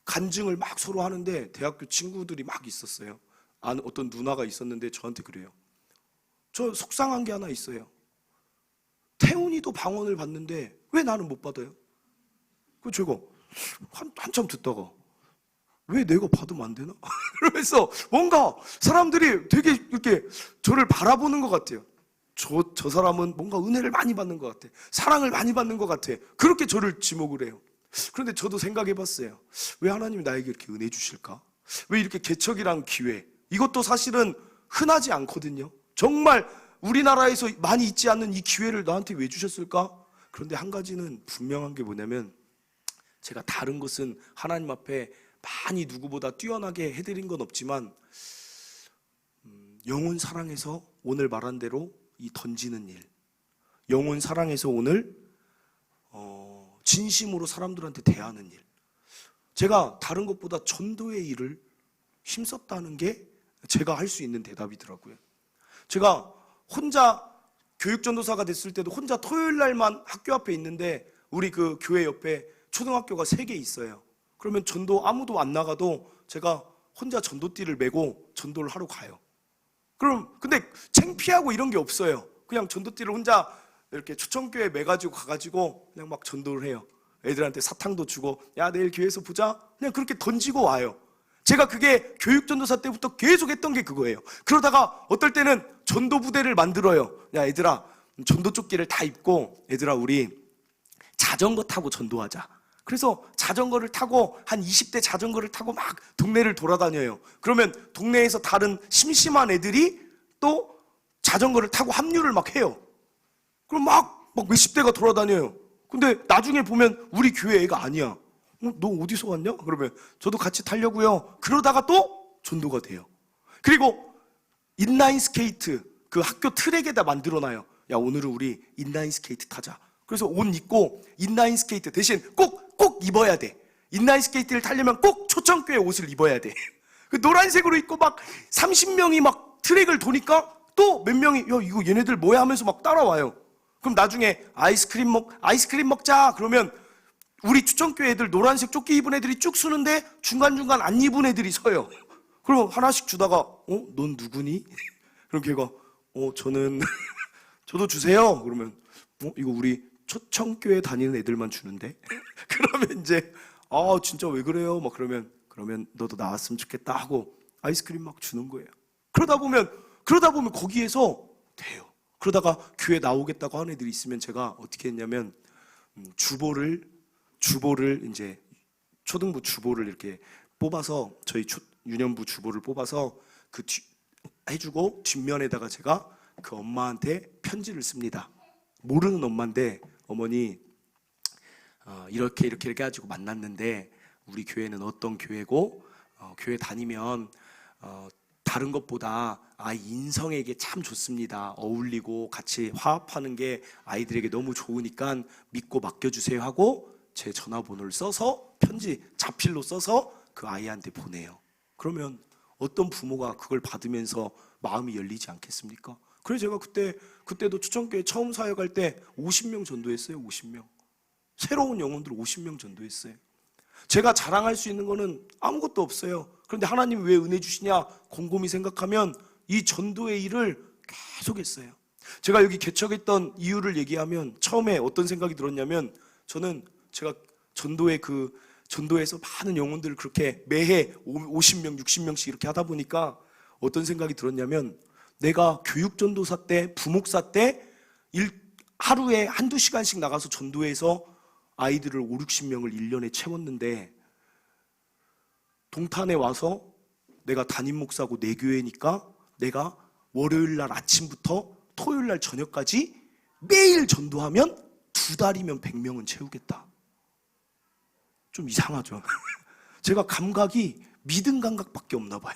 간증을 막 서로 하는데 대학교 친구들이 막 있었어요. 어떤 누나가 있었는데 저한테 그래요. 저 속상한 게 하나 있어요. 태훈이도 방언을 받는데 왜 나는 못 받아요? 그 제가 한참 듣다가 왜 내가 받으면 안 되나? 그러면서 뭔가 사람들이 되게 이렇게 저를 바라보는 것 같아요. 저 사람은 뭔가 은혜를 많이 받는 것 같아. 사랑을 많이 받는 것 같아. 그렇게 저를 지목을 해요. 그런데 저도 생각해 봤어요. 왜 하나님이 나에게 이렇게 은혜 주실까? 왜 이렇게 개척이란 기회, 이것도 사실은 흔하지 않거든요. 정말 우리나라에서 많이 있지 않는 이 기회를 나한테 왜 주셨을까? 그런데 한 가지는 분명한 게 뭐냐면, 제가 다른 것은 하나님 앞에 많이 누구보다 뛰어나게 해드린 건 없지만 영혼 사랑해서 오늘 말한 대로 이 던지는 일, 영혼 사랑해서 오늘 진심으로 사람들한테 대하는 일, 제가 다른 것보다 전도의 일을 힘썼다는 게 제가 할 수 있는 대답이더라고요. 제가 혼자 교육전도사가 됐을 때도 혼자 토요일 날만 학교 앞에 있는데, 우리 그 교회 옆에 초등학교가 3개 있어요. 그러면 전도 아무도 안 나가도 제가 혼자 전도띠를 메고 전도를 하러 가요. 근데 창피하고 이런 게 없어요. 그냥 전도띠를 혼자 이렇게 초청교회 매가지고 가가지고 그냥 막 전도를 해요. 애들한테 사탕도 주고, 야 내일 교회에서 보자, 그냥 그렇게 던지고 와요. 제가 그게 교육전도사 때부터 계속 했던 게 그거예요. 그러다가 어떨 때는 전도 부대를 만들어요. 야 얘들아, 전도 조끼를 다 입고 얘들아 우리 자전거 타고 전도하자. 그래서 자전거를 타고 한 20대 자전거를 타고 막 동네를 돌아다녀요. 그러면 동네에서 다른 심심한 애들이 또 자전거를 타고 합류를 막 해요. 그럼 막 몇십 대가 돌아다녀요. 근데 나중에 보면 우리 교회 애가 아니야. 너 어디서 왔냐? 그러면 저도 같이 타려고요. 그러다가 또 전도가 돼요. 그리고 인라인 스케이트 그 학교 트랙에다 만들어놔요. 야 오늘은 우리 인라인 스케이트 타자. 그래서 옷 입고 인라인 스케이트 대신 꼭 입어야 돼. 인라인 스케이트를 타려면 꼭 초청교회 옷을 입어야 돼. 그 노란색으로 입고 막 30명이 막 트랙을 도니까 또 몇 명이 야 이거 얘네들 뭐야 하면서 막 따라와요. 그럼 나중에 아이스크림 먹자. 그러면 우리 초청교회 애들 노란색 조끼 입은 애들이 쭉 서는데 중간중간 안 입은 애들이 서요. 그럼 하나씩 주다가 넌 누구니? 그럼 걔가 저는 저도 주세요. 그러면 이거 우리 초청교회 다니는 애들만 주는데? 그러면 이제 진짜 왜 그래요? 막 그러면 너도 나왔으면 좋겠다 하고 아이스크림 막 주는 거예요. 그러다 보면 거기에서 돼요. 그러다가 교회 나오겠다고 하는 애들이 있으면 제가 어떻게 했냐면 주보를 이제 초등부 주보를 이렇게 뽑아서 저희 유년부 주보를 뽑아서 해주고 뒷면에다가 제가 그 엄마한테 편지를 씁니다. 모르는 엄마인데 어머니 이렇게 해가지고 만났는데 우리 교회는 어떤 교회고 교회 다니면 다른 것보다 아이 인성에게 참 좋습니다. 어울리고 같이 화합하는 게 아이들에게 너무 좋으니까 믿고 맡겨주세요 하고 제 전화번호를 써서 편지 자필로 써서 그 아이한테 보내요. 그러면 어떤 부모가 그걸 받으면서 마음이 열리지 않겠습니까? 그래서 제가 그때도 초청교회 처음 사역할 때 50명 전도했어요. 50명. 새로운 영혼들 50명 전도했어요. 제가 자랑할 수 있는 거는 아무것도 없어요. 그런데 하나님이 왜 은혜 주시냐 곰곰이 생각하면 이 전도의 일을 계속 했어요. 제가 여기 개척했던 이유를 얘기하면 처음에 어떤 생각이 들었냐면, 제가 전도에서 많은 영혼들을 그렇게 매해 50명, 60명씩 이렇게 하다 보니까 어떤 생각이 들었냐면, 내가 교육전도사 때, 부목사 때 하루에 한두 시간씩 나가서 전도해서 아이들을 5, 60명을 1년에 채웠는데, 동탄에 와서 내가 담임 목사고 내 교회니까 내가 월요일 날 아침부터 토요일 날 저녁까지 매일 전도하면 2달이면 100명은 채우겠다. 좀 이상하죠. 제가 감각이 믿음 감각밖에 없나 봐요.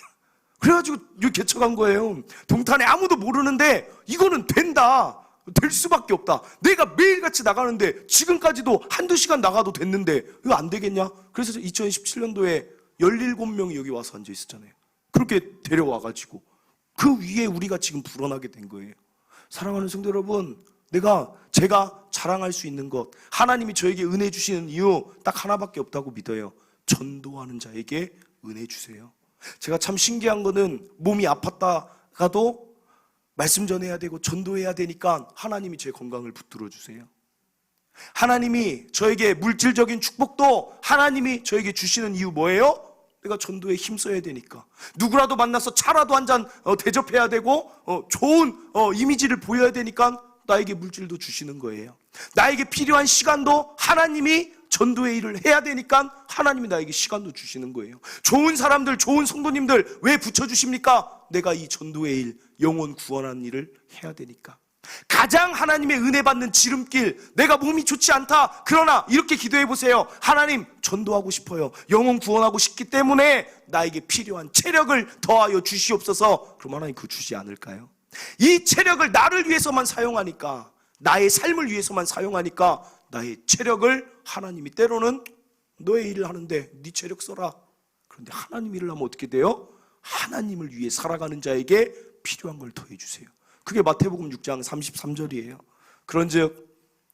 그래가지고 여기 개척한 거예요. 동탄에 아무도 모르는데 이거는 된다. 될 수밖에 없다. 내가 매일같이 나가는데 지금까지도 한두 시간 나가도 됐는데 이거 안 되겠냐? 그래서 2017년도에 17명이 여기 와서 앉아 있었잖아요. 그렇게 데려와가지고 그 위에 우리가 지금 불어나게 된 거예요. 사랑하는 성도 여러분, 제가 자랑할 수 있는 것, 하나님이 저에게 은혜 주시는 이유 딱 하나밖에 없다고 믿어요. 전도하는 자에게 은혜 주세요. 제가 참 신기한 거는 몸이 아팠다가도 말씀 전해야 되고 전도해야 되니까 하나님이 제 건강을 붙들어 주세요. 하나님이 저에게 물질적인 축복도 하나님이 저에게 주시는 이유 뭐예요? 내가 전도에 힘써야 되니까. 누구라도 만나서 차라도 한 잔 대접해야 되고 좋은 이미지를 보여야 되니까 나에게 물질도 주시는 거예요. 나에게 필요한 시간도 하나님이 전도의 일을 해야 되니까 하나님이 나에게 시간도 주시는 거예요. 좋은 사람들, 좋은 성도님들 왜 붙여주십니까? 내가 이 전도의 일, 영혼 구원하는 일을 해야 되니까. 가장 하나님의 은혜 받는 지름길, 내가 몸이 좋지 않다, 그러나 이렇게 기도해 보세요. 하나님, 전도하고 싶어요. 영혼 구원하고 싶기 때문에 나에게 필요한 체력을 더하여 주시옵소서. 그럼 하나님 그거 주지 않을까요? 이 체력을 나를 위해서만 사용하니까, 나의 삶을 위해서만 사용하니까 나의 체력을 하나님이 때로는 너의 일을 하는데 네 체력 써라. 그런데 하나님 일을 하면 어떻게 돼요? 하나님을 위해 살아가는 자에게 필요한 걸 더해 주세요. 그게 마태복음 6장 33절이에요. 그런즉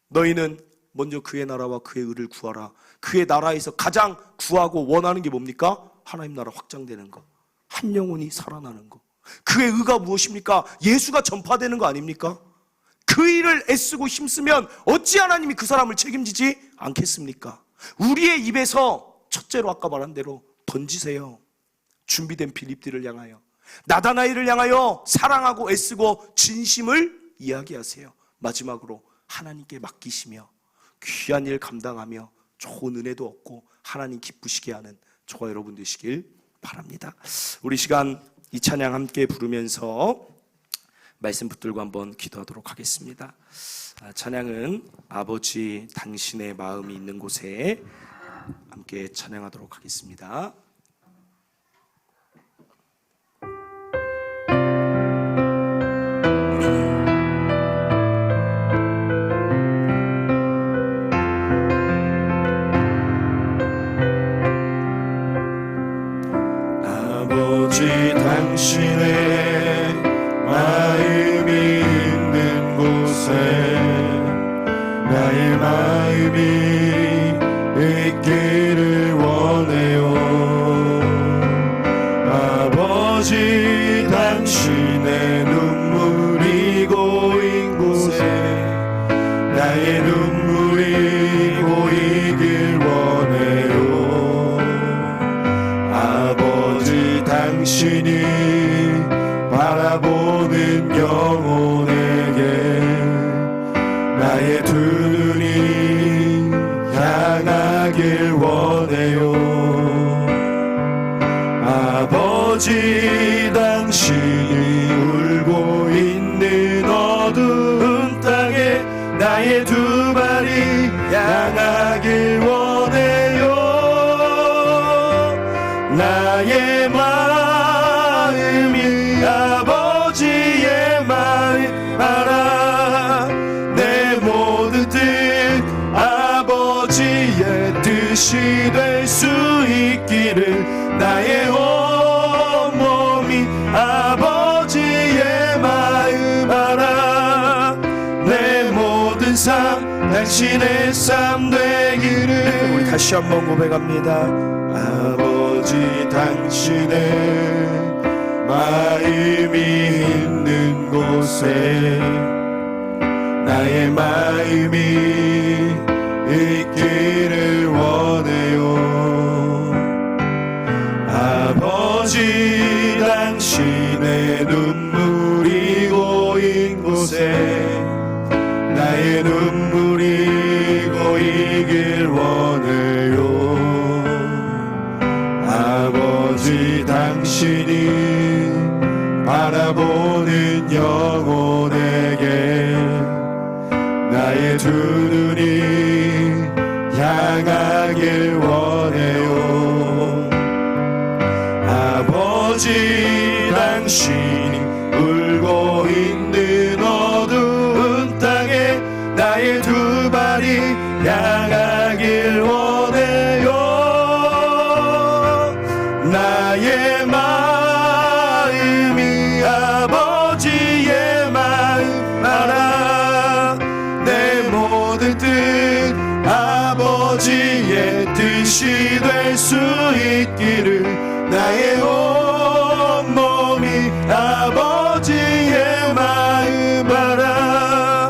너희는 먼저 그의 나라와 그의 의를 구하라. 그의 나라에서 가장 구하고 원하는 게 뭡니까? 하나님 나라 확장되는 거, 한 영혼이 살아나는 거. 그의 의가 무엇입니까? 예수가 전파되는 거 아닙니까? 그 일을 애쓰고 힘쓰면 어찌 하나님이 그 사람을 책임지지 않겠습니까? 우리의 입에서 첫째로 아까 말한 대로 던지세요. 준비된 빌립들을 향하여, 나다나엘을 향하여 사랑하고 애쓰고 진심을 이야기하세요. 마지막으로 하나님께 맡기시며 귀한 일 감당하며 좋은 은혜도 얻고 하나님 기쁘시게 하는 저와 여러분 되시길 바랍니다. 우리 시간 이 찬양 함께 부르면서 말씀 붙들고 한번 기도하도록 하겠습니다. 찬양은 아버지 당신의 마음이 있는 곳에 함께 찬양하도록 하겠습니다. 아버지 당신의 마음이 있는 곳에 나의 마음이 있기를 원해요. 아버지 당신의 눈물이 고인 곳에 나의 눈물이 고이길 원해요. 아버지 당신이 바라보는 영혼에게 나의 두 눈이 향하길 원해요. 아버지 당신이 울고 있는 어두운 땅에 나의 두 발이 향하길 원해요. 나의 마음이 아버지의 마음 알아. 내 모든 뜻 아버지의 뜻이 될 수 있기를 나의 온몸이 아버지의 마음 알아. 내 모든 삶 당신의 삶 되기를. 우리 다시 한번 고백합니다. 아버지 당신의 마음이 있는 곳에 나의 마음이 있기를 원해요. 아버지 당신의 눈물이 고인 곳에 나의 눈물이 고이길 원해요. 아버지 당신이 바라보는 영혼에게 나의 두 눈이 향하길 원해요. 아버지 당신이 울고 있는 어두운 땅에 나의 두 발이 향하길 원해요. 나의 마음이 아버지의 마음 알아. 내 모든 뜻 아버지의 뜻이 뜻이 될 수 있기를 나의 온몸이 아버지의 마음 알아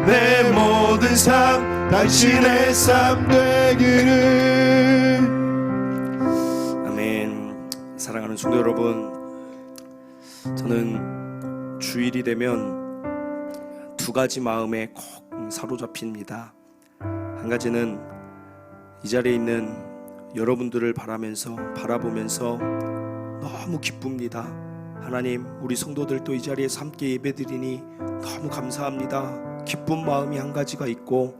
내 모든 삶 당신의 삶 되기를. 아멘. 사랑하는 성도 여러분, 저는 주일이 되면 두 가지 마음에 꼭 사로잡힙니다. 한 가지는 이 자리에 있는 여러분들을 바라보면서 너무 기쁩니다. 하나님, 우리 성도들도 이 자리에서 함께 예배드리니 너무 감사합니다. 기쁜 마음이 한 가지가 있고,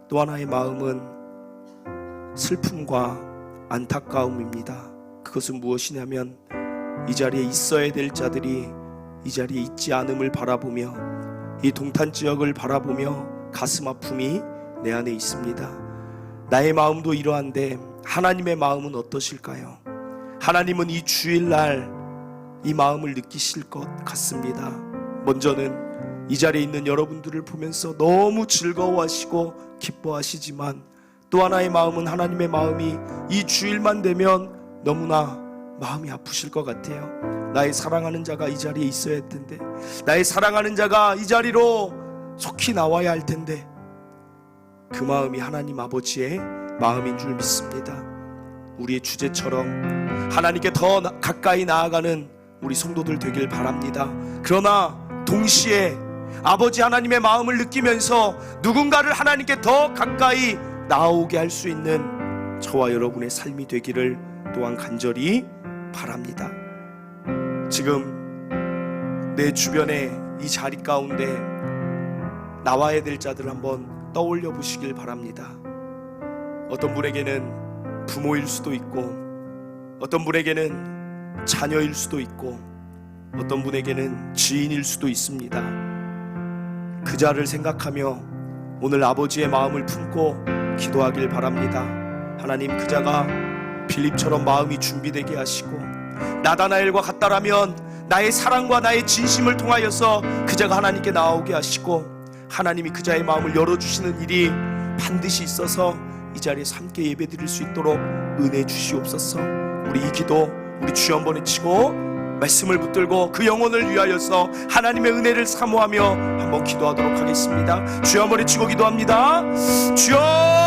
또 하나의 마음은 슬픔과 안타까움입니다. 그것은 무엇이냐면 이 자리에 있어야 될 자들이 이 자리에 있지 않음을 바라보며, 이 동탄 지역을 바라보며 가슴 아픔이 내 안에 있습니다. 나의 마음도 이러한데 하나님의 마음은 어떠실까요? 하나님은 이 주일날 이 마음을 느끼실 것 같습니다. 먼저는 이 자리에 있는 여러분들을 보면서 너무 즐거워하시고 기뻐하시지만, 또 하나의 마음은 하나님의 마음이 이 주일만 되면 너무나 마음이 아프실 것 같아요. 나의 사랑하는 자가 이 자리에 있어야 할 텐데, 나의 사랑하는 자가 이 자리로 속히 나와야 할 텐데, 그 마음이 하나님 아버지의 마음인 줄 믿습니다. 우리의 주제처럼 하나님께 더 가까이 나아가는 우리 성도들 되길 바랍니다. 그러나 동시에 아버지 하나님의 마음을 느끼면서 누군가를 하나님께 더 가까이 나오게 할 수 있는 저와 여러분의 삶이 되기를 또한 간절히 바랍니다. 지금 내 주변에 이 자리 가운데 나와야 될 자들 한번 떠올려 보시길 바랍니다. 어떤 분에게는 부모일 수도 있고, 어떤 분에게는 자녀일 수도 있고, 어떤 분에게는 지인일 수도 있습니다. 그 자를 생각하며 오늘 아버지의 마음을 품고 기도하길 바랍니다. 하나님, 그 자가 빌립처럼 마음이 준비되게 하시고, 나다나엘과 같다라면 나의 사랑과 나의 진심을 통하여서 그 자가 하나님께 나오게 하시고, 하나님이 그 자의 마음을 열어주시는 일이 반드시 있어서 이 자리에서 함께 예배드릴 수 있도록 은혜 주시옵소서. 우리 이 기도 우리 주여 한번 외치고 말씀을 붙들고 그 영혼을 위하여서 하나님의 은혜를 사모하며 한번 기도하도록 하겠습니다. 주여 한번 외치고 기도합니다. 주여